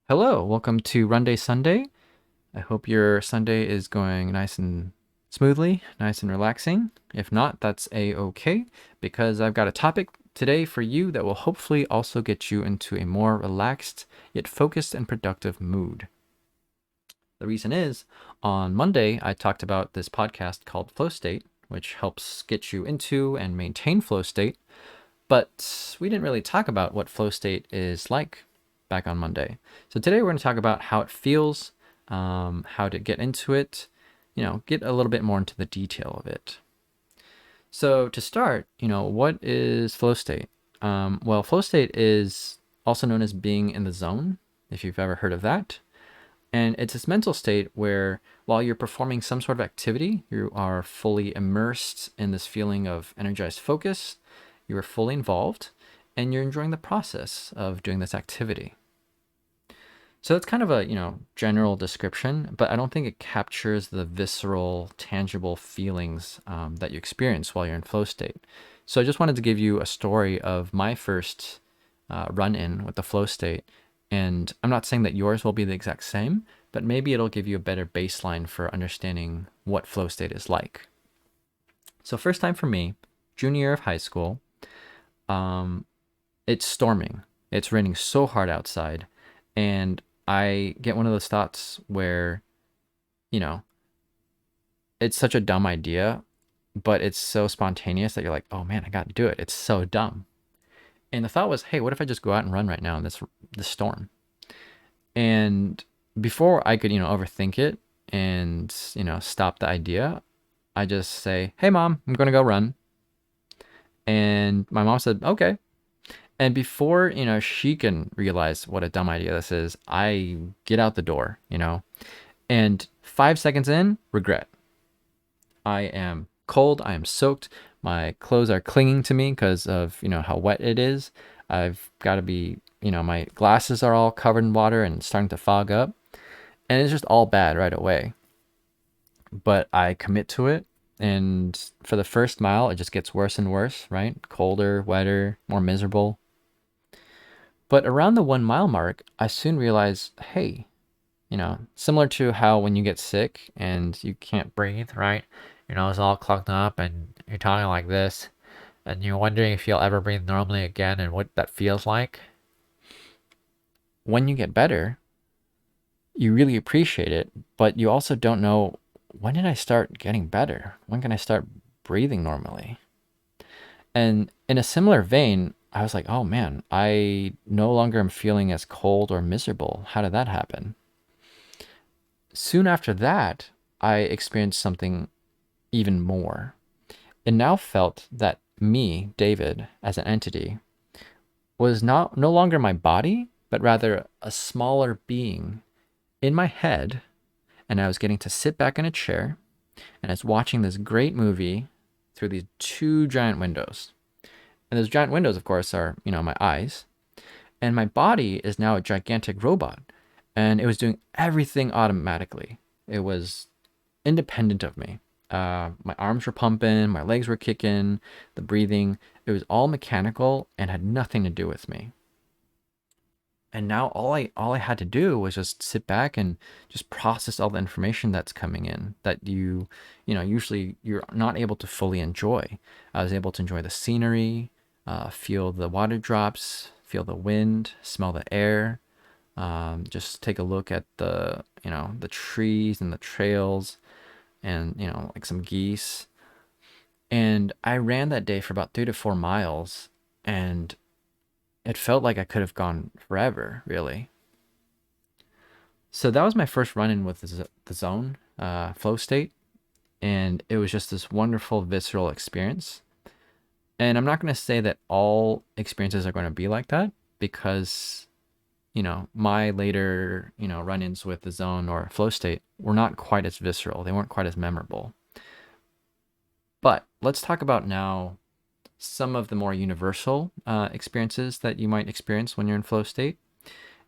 Hello, welcome to Runday Sunday. I hope your Sunday is going nice and smoothly, nice and relaxing. If not, that's a-okay because I've got a topic today for you that will hopefully also get you into a more relaxed yet focused and productive mood. The reason is, on Monday, I talked about this podcast called Flow State, which helps get you into and maintain flow state. But we didn't really talk about what flow state is like back on Monday. So today we're going to talk about how it feels, how to get into it, get a little bit more into the detail of it. So to start, what is flow state? Well, flow state is also known as being in the zone, if you've ever heard of that. And it's this mental state where while you're performing some sort of activity, you are fully immersed in this feeling of energized focus, you are fully involved, and you're enjoying the process of doing this activity. So that's kind of a, general description, but I don't think it captures the visceral, tangible feelings that you experience while you're in flow state. So I just wanted to give you a story of my first run-in with the flow state. And I'm not saying that yours will be the exact same, but maybe it'll give you a better baseline for understanding what flow state is like. So first time for me, junior year of high school, it's storming. It's raining so hard outside. And I get one of those thoughts where, you know, it's such a dumb idea, but it's so spontaneous that you're like, oh man, I got to do it. It's so dumb. And the thought was, hey, what if I just go out and run right now in this storm? And before I could, overthink it and, stop the idea, I just say, hey, mom, I'm going to go run. And my mom said, okay. And before, she can realize what a dumb idea this is, I get out the door, and 5 seconds in, regret. I am cold. I am soaked. My clothes are clinging to me because of, how wet it is. I've got to be, my glasses are all covered in water and starting to fog up. And it's just all bad right away. But I commit to it. And for the first mile, it just gets worse and worse, right? Colder, wetter, more miserable. But around the 1 mile mark, I soon realize, hey, similar to how when you get sick and you can't breathe, right? Your nose all clogged up and you're talking like this, and you're wondering if you'll ever breathe normally again and what that feels like. When you get better, you really appreciate it, but you also don't know, when did I start getting better? When can I start breathing normally? And in a similar vein, I was like, oh man, I no longer am feeling as cold or miserable. How did that happen? Soon after that, I experienced something even more. It now felt that me, David, as an entity, was not no longer my body, but rather a smaller being in my head, and I was getting to sit back in a chair, and I was watching this great movie through these two giant windows. And those giant windows, of course, are, my eyes. And my body is now a gigantic robot, and it was doing everything automatically. It was independent of me. My arms were pumping, my legs were kicking, the breathing. It was all mechanical and had nothing to do with me. And now all I had to do was just sit back and just process all the information that's coming in that usually you're not able to fully enjoy. I was able to enjoy the scenery, feel the water drops, feel the wind, smell the air, just take a look at the trees and the trails and, like some geese. And I ran that day for about 3 to 4 miles, and it felt like I could have gone forever, really. So that was my first run in with the zone, flow state. And it was just this wonderful visceral experience. And I'm not going to say that all experiences are going to be like that because, my later, run-ins with the zone or flow state were not quite as visceral. They weren't quite as memorable. But let's talk about now some of the more universal experiences that you might experience when you're in flow state.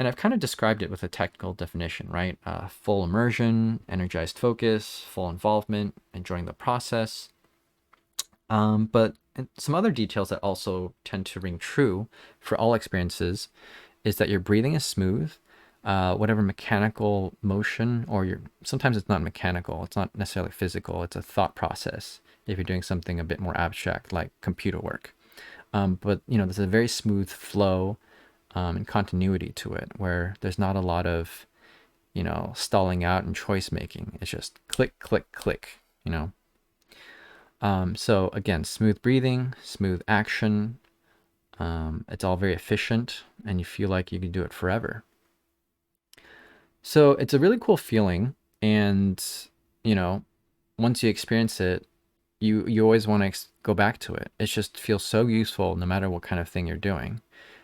And I've kind of described it with a technical definition, right? Full immersion, energized focus, full involvement, enjoying the process. But some other details that also tend to ring true for all experiences is that your breathing is smooth. whatever mechanical motion, or your sometimes it's not mechanical, it's not necessarily physical, it's a thought process if you're doing something a bit more abstract like computer work. But there's a very smooth flow and continuity to it where there's not a lot of stalling out and choice making. It's just click, click, click. So again, smooth breathing, smooth action. It's all very efficient, and you feel like you can do it forever. So it's a really cool feeling, and you know, once you experience it, you always want to go back to it. It just feels so useful no matter what kind of thing you're doing.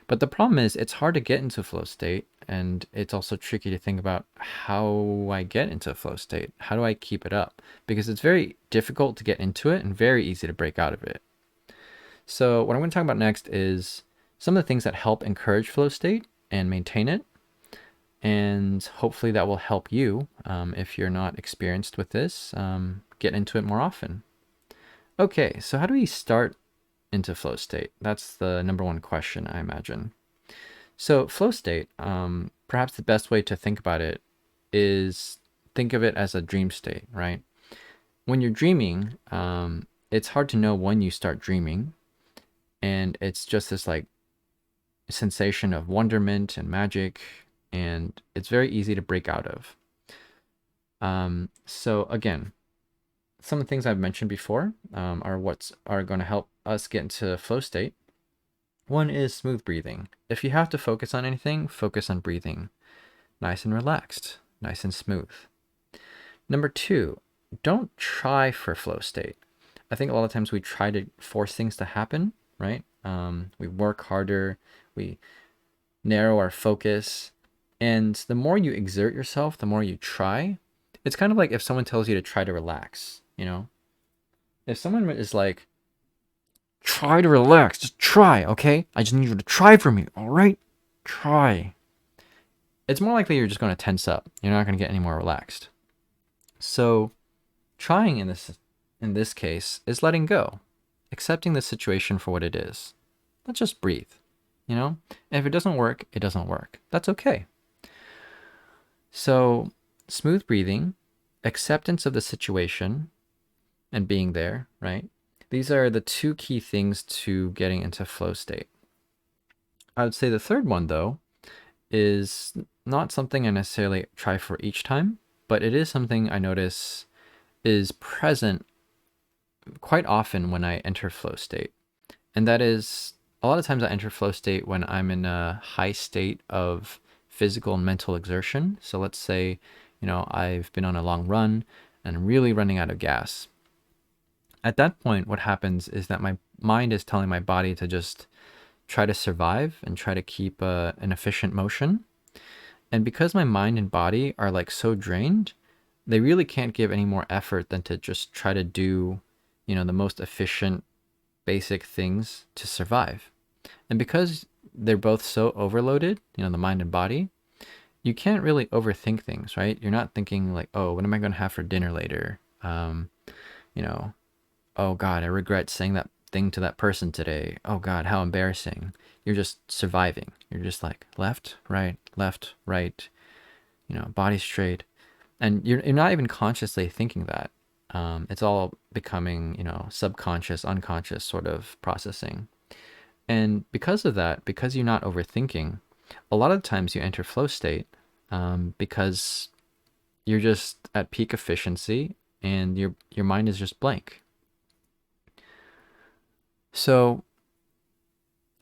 But the problem is it's hard to get into flow state, and it's also tricky to think about how I get into flow state. How do I keep it up? Because it's very difficult to get into it and very easy to break out of it. So what I'm going to talk about next is some of the things that help encourage flow state and maintain it. And hopefully that will help you, if you're not experienced with this, get into it more often. Okay, so how do we start into flow state? That's the number one question, I imagine. So flow state, perhaps the best way to think about it is think of it as a dream state, right? When you're dreaming, it's hard to know when you start dreaming, and it's just this like sensation of wonderment and magic, and it's very easy to break out of. So again, some of the things I've mentioned before are what's are going to help us get into flow state. One is smooth breathing. If you have to focus on anything, focus on breathing. Nice and relaxed, nice and smooth. Number two, don't try for flow state. I think a lot of times we try to force things to happen, right? We work harder, we narrow our focus, and the more you exert yourself, the more you try. It's kind of like if someone tells you to try to relax. If someone is like, try to relax, just try, okay? I just need you to try for me, all right? Try. It's more likely you're just going to tense up. You're not going to get any more relaxed. So, trying in this case is letting go, accepting the situation for what it is. Let's just breathe. And if it doesn't work, it doesn't work. That's okay. So, smooth breathing, acceptance of the situation, and being there, right? These are the two key things to getting into flow state. I would say the third one, though, is not something I necessarily try for each time, but it is something I notice is present quite often when I enter flow state. And that is a lot of times I enter flow state when I'm in a high state of physical and mental exertion. So let's say, I've been on a long run and I'm really running out of gas. At that point, what happens is that my mind is telling my body to just try to survive and try to keep an efficient motion. And because my mind and body are like so drained, they really can't give any more effort than to just try to do, the most efficient, basic things to survive. And because they're both so overloaded, the mind and body, you can't really overthink things, right? You're not thinking like, oh, what am I going to have for dinner later? You know, oh God, I regret saying that thing to that person today. Oh God, how embarrassing. You're just surviving. You're just like left, right, body straight. And you're not even consciously thinking that. It's all becoming, subconscious, unconscious sort of processing. And because of that, because you're not overthinking, a lot of times you enter flow state because you're just at peak efficiency and your mind is just blank. So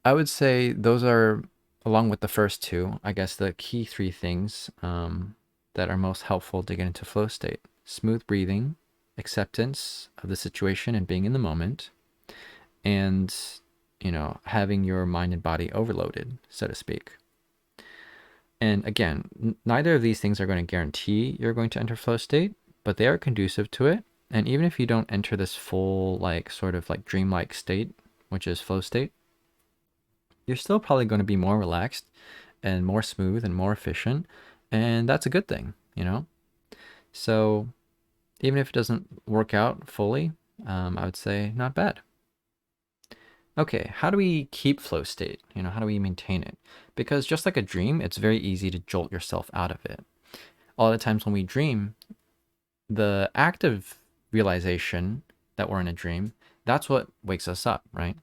I would say those are, along with the first two, I guess the key three things that are most helpful to get into flow state: smooth breathing, acceptance of the situation and being in the moment, and having your mind and body overloaded, so to speak. And again, neither of these things are going to guarantee you're going to enter flow state, but they are conducive to it. And even if you don't enter this full, like, sort of like dreamlike state, which is flow state, you're still probably going to be more relaxed and more smooth and more efficient. And that's a good thing. So even if it doesn't work out fully, I would say not bad. Okay, how do we keep flow state? How do we maintain it? Because just like a dream, it's very easy to jolt yourself out of it. A lot of times when we dream, the act of realization that we're in a dream, that's what wakes us up, right?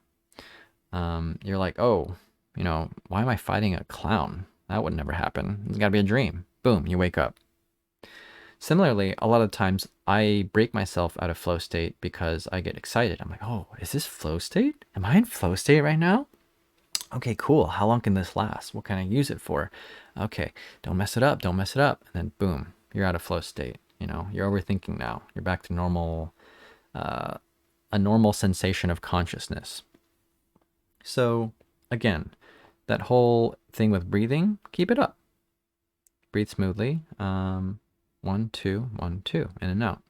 You're like, oh, why am I fighting a clown? That would never happen. It's got to be a dream. Boom, you wake up. Similarly, a lot of times I break myself out of flow state because I get excited. I'm like, oh, is this flow state? Am I in flow state right now? Okay, cool. How long can this last? What can I use it for? Okay, don't mess it up. Don't mess it up. And then boom, you're out of flow state. You're overthinking now. You're back to normal, a normal sensation of consciousness. So again, that whole thing with breathing, keep it up. Breathe smoothly. 1, 2, 1, 2, in and out.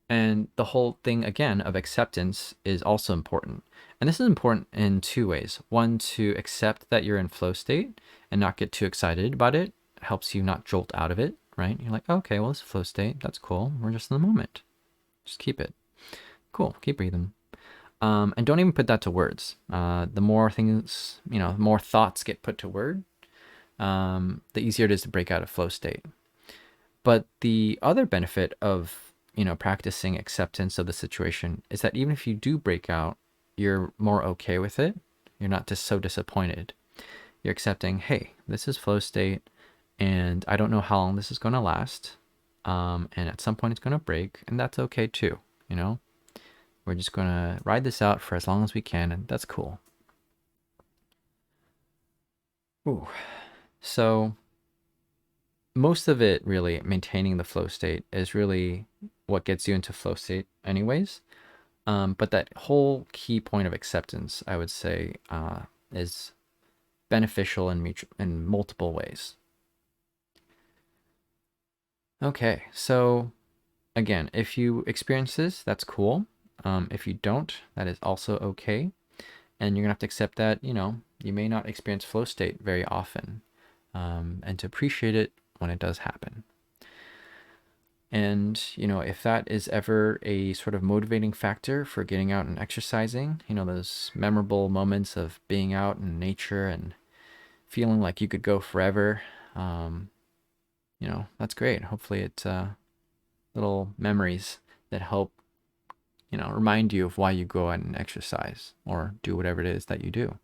And the whole thing again of acceptance is also important. And this is important in two ways. One, to accept that you're in flow state and not get too excited about it. It helps you not jolt out of it, right? You're like, okay, well, it's flow state. That's cool. We're just in the moment. Just keep it. Cool. Keep breathing. And don't even put that to words. The more things, the more thoughts get put to word, the easier it is to break out of flow state. But the other benefit of practicing acceptance of the situation is that even if you do break out, you're more okay with it. You're not just so disappointed. You're accepting, hey, this is flow state, and I don't know how long this is going to last. And at some point it's going to break, and that's okay too. We're just going to ride this out for as long as we can, and that's cool. Ooh. So most of it, really, maintaining the flow state is really what gets you into flow state anyways. But that whole key point of acceptance, I would say, is beneficial in multiple ways. Okay, so again, if you experience this, that's cool. If you don't, that is also okay. And you're gonna have to accept that, you may not experience flow state very often, and to appreciate it when it does happen. And, if that is ever a sort of motivating factor for getting out and exercising, those memorable moments of being out in nature and feeling like you could go forever, that's great. Hopefully it's little memories that help, remind you of why you go out and exercise or do whatever it is that you do.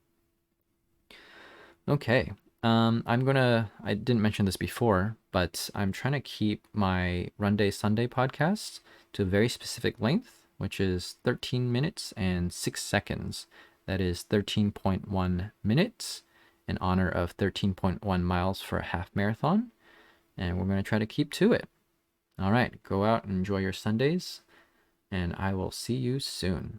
Okay. I didn't mention this before, but I'm trying to keep my Runday Sunday podcast to a very specific length, which is 13 minutes and 6 seconds. That is 13.1 minutes in honor of 13.1 miles for a half marathon. And we're going to try to keep to it. All right, go out and enjoy your Sundays, and I will see you soon.